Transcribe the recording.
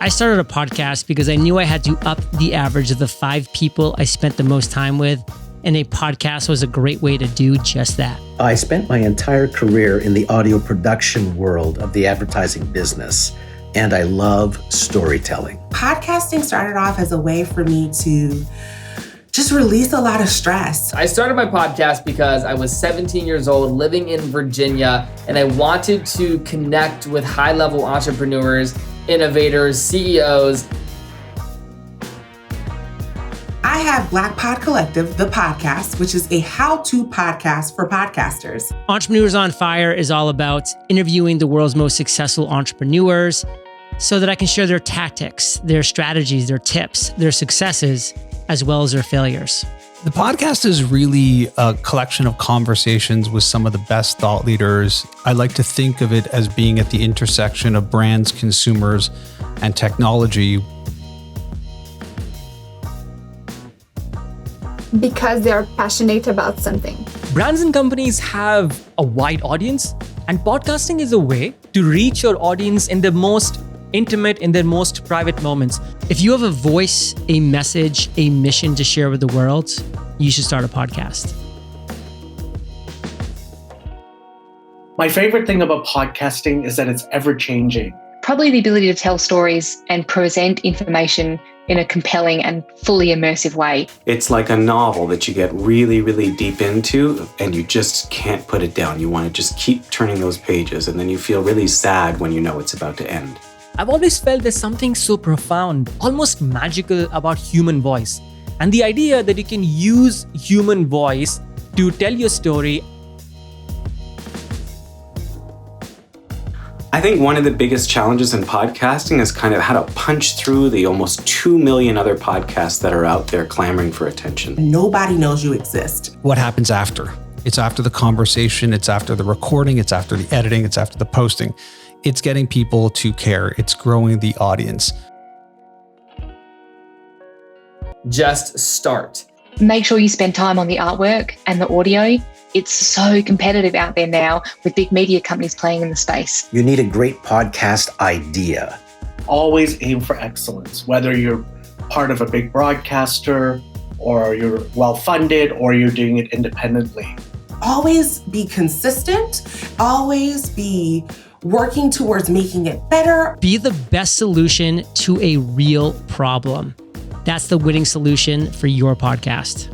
I started a podcast because I knew I had to up the average of the 5 people I spent the most time with, and a podcast was a great way to do just that. I spent my entire career in the audio production world of the advertising business, and I love storytelling. Podcasting started off as a way for me to just release a lot of stress. I started my podcast because I was 17 years old, living in Virginia, and I wanted to connect with high-level entrepreneurs, innovators, CEOs. I have Black Pod Collective, the podcast, which is a how-to podcast for podcasters. Entrepreneurs on Fire is all about interviewing the world's most successful entrepreneurs so that I can share their tactics, their strategies, their tips, their successes, as well as their failures. The podcast is really a collection of conversations with some of the best thought leaders. I like to think of it as being at the intersection of brands, consumers, and technology. Because they are passionate about something. Brands and companies have a wide audience, and podcasting is a way to reach your audience in the most intimate, in their most private moments. If you have a voice, a message, a mission to share with the world, you should start a podcast. My favorite thing about podcasting is that it's ever-changing. Probably the ability to tell stories and present information in a compelling and fully immersive way. It's like a novel that you get really, really deep into and you just can't put it down. You want to just keep turning those pages, and then you feel really sad when you know it's about to end. I've always felt there's something so profound, almost magical about human voice. And the idea that you can use human voice to tell your story. I think one of the biggest challenges in podcasting is kind of how to punch through the almost 2 million other podcasts that are out there clamoring for attention. Nobody knows you exist. What happens after? It's after the conversation, it's after the recording, it's after the editing, it's after the posting. It's getting people to care. It's growing the audience. Just start. Make sure you spend time on the artwork and the audio. It's so competitive out there now with big media companies playing in the space. You need a great podcast idea. Always aim for excellence, whether you're part of a big broadcaster or you're well-funded or you're doing it independently. Always be consistent. Always be working towards making it better. Be the best solution to a real problem. That's the winning solution for your podcast.